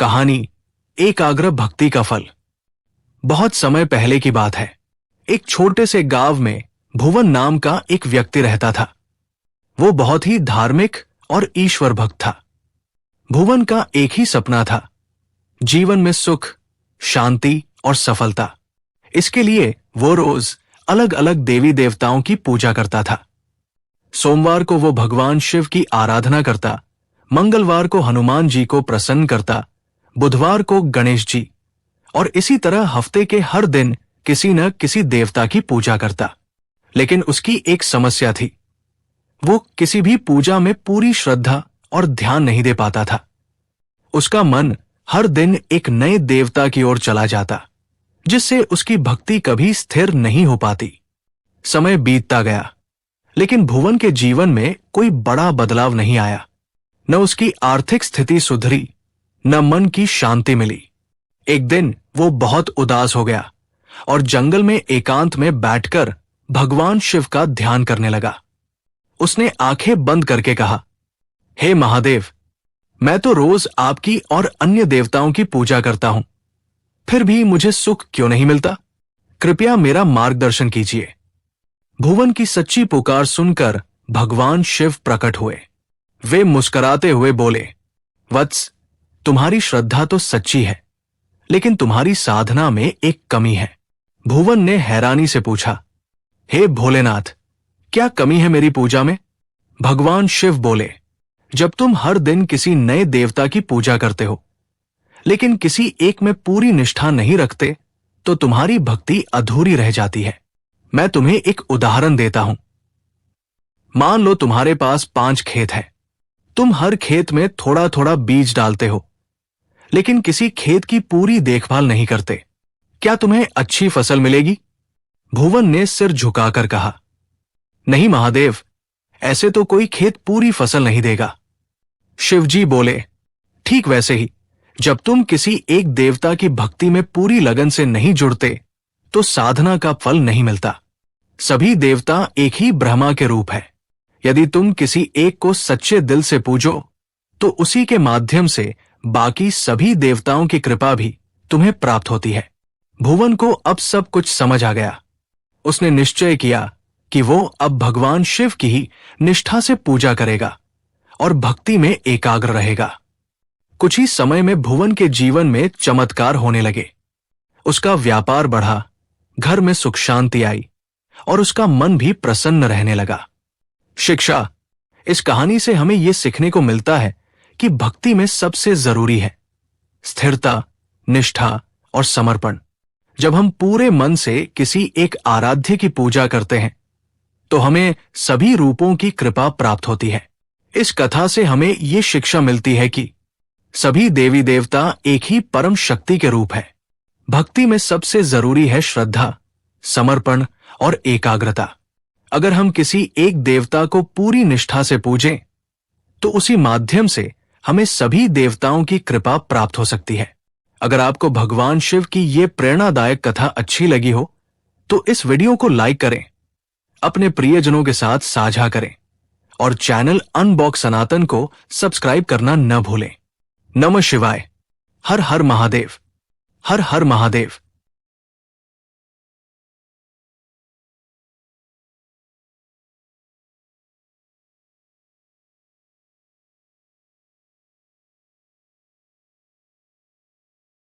कहानी एकाग्र भक्ति का फल। बहुत समय पहले की बात है। एक छोटे से गांव में भुवन नाम का एक व्यक्ति रहता था। वो बहुत ही धार्मिक और ईश्वर भक्त था। भुवन का एक ही सपना था, जीवन में सुख, शांति और सफलता। इसके लिए वो रोज अलग अलग देवी देवताओं की पूजा करता था। सोमवार को वो भगवान शिव की आराधना करता, मंगलवार को हनुमान जी को प्रसन्न करता, बुधवार को गणेश जी, और इसी तरह हफ्ते के हर दिन किसी न किसी देवता की पूजा करता। लेकिन उसकी एक समस्या थी, वो किसी भी पूजा में पूरी श्रद्धा और ध्यान नहीं दे पाता था। उसका मन हर दिन एक नए देवता की ओर चला जाता, जिससे उसकी भक्ति कभी स्थिर नहीं हो पाती। समय बीतता गया, लेकिन भुवन के जीवन में कोई बड़ा बदलाव नहीं आया। न उसकी आर्थिक स्थिति सुधरी, न मन की शांति मिली। एक दिन वो बहुत उदास हो गया और जंगल में एकांत में बैठकर भगवान शिव का ध्यान करने लगा। उसने आंखें बंद करके कहा, हे महादेव, मैं तो रोज आपकी और अन्य देवताओं की पूजा करता हूं, फिर भी मुझे सुख क्यों नहीं मिलता? कृपया मेरा मार्गदर्शन कीजिए। भुवन की सच्ची पुकार सुनकर भगवान शिव प्रकट हुए। वे मुस्कुराते हुए बोले, वत्स, तुम्हारी श्रद्धा तो सच्ची है, लेकिन तुम्हारी साधना में एक कमी है। भुवन ने हैरानी से पूछा, हे भोलेनाथ, क्या कमी है मेरी पूजा में? भगवान शिव बोले, जब तुम हर दिन किसी नए देवता की पूजा करते हो, लेकिन किसी एक में पूरी निष्ठा नहीं रखते, तो तुम्हारी भक्ति अधूरी रह जाती है। मैं तुम्हें एक उदाहरण देता हूं। मान लो तुम्हारे पास 5 खेत हैं। तुम हर खेत में थोड़ा थोड़ा बीज डालते हो, लेकिन किसी खेत की पूरी देखभाल नहीं करते। क्या तुम्हें अच्छी फसल मिलेगी? भुवन ने सिर झुकाकर कहा, नहीं महादेव, ऐसे तो कोई खेत पूरी फसल नहीं देगा। शिवजी बोले, ठीक वैसे ही जब तुम किसी एक देवता की भक्ति में पूरी लगन से नहीं जुड़ते, तो साधना का फल नहीं मिलता। सभी देवता एक ही ब्रह्मा के रूप है। यदि तुम किसी एक को सच्चे दिल से पूजो, तो उसी के माध्यम से बाकी सभी देवताओं की कृपा भी तुम्हें प्राप्त होती है। भुवन को अब सब कुछ समझ आ गया। उसने निश्चय किया कि वो अब भगवान शिव की ही निष्ठा से पूजा करेगा और भक्ति में एकाग्र रहेगा। कुछ ही समय में भुवन के जीवन में चमत्कार होने लगे। उसका व्यापार बढ़ा, घर में सुख शांति आई और उसका मन भी प्रसन्न रहने लगा। शिक्षा, इस कहानी से हमें यह सीखने को मिलता है कि भक्ति में सबसे जरूरी है स्थिरता, निष्ठा और समर्पण। जब हम पूरे मन से किसी एक आराध्य की पूजा करते हैं, तो हमें सभी रूपों की कृपा प्राप्त होती है। इस कथा से हमें ये शिक्षा मिलती है कि सभी देवी देवता एक ही परम शक्ति के रूप है। भक्ति में सबसे जरूरी है श्रद्धा, समर्पण और एकाग्रता। अगर हम किसी एक देवता को पूरी निष्ठा से पूजें, तो उसी माध्यम से हमें सभी देवताओं की कृपा प्राप्त हो सकती है। अगर आपको भगवान शिव की ये प्रेरणादायक कथा अच्छी लगी हो, तो इस वीडियो को लाइक करें, अपने प्रियजनों के साथ साझा करें और चैनल अनबॉक्स सनातन को सब्सक्राइब करना न भूलें। नमः शिवाय। हर हर महादेव। हर हर महादेव।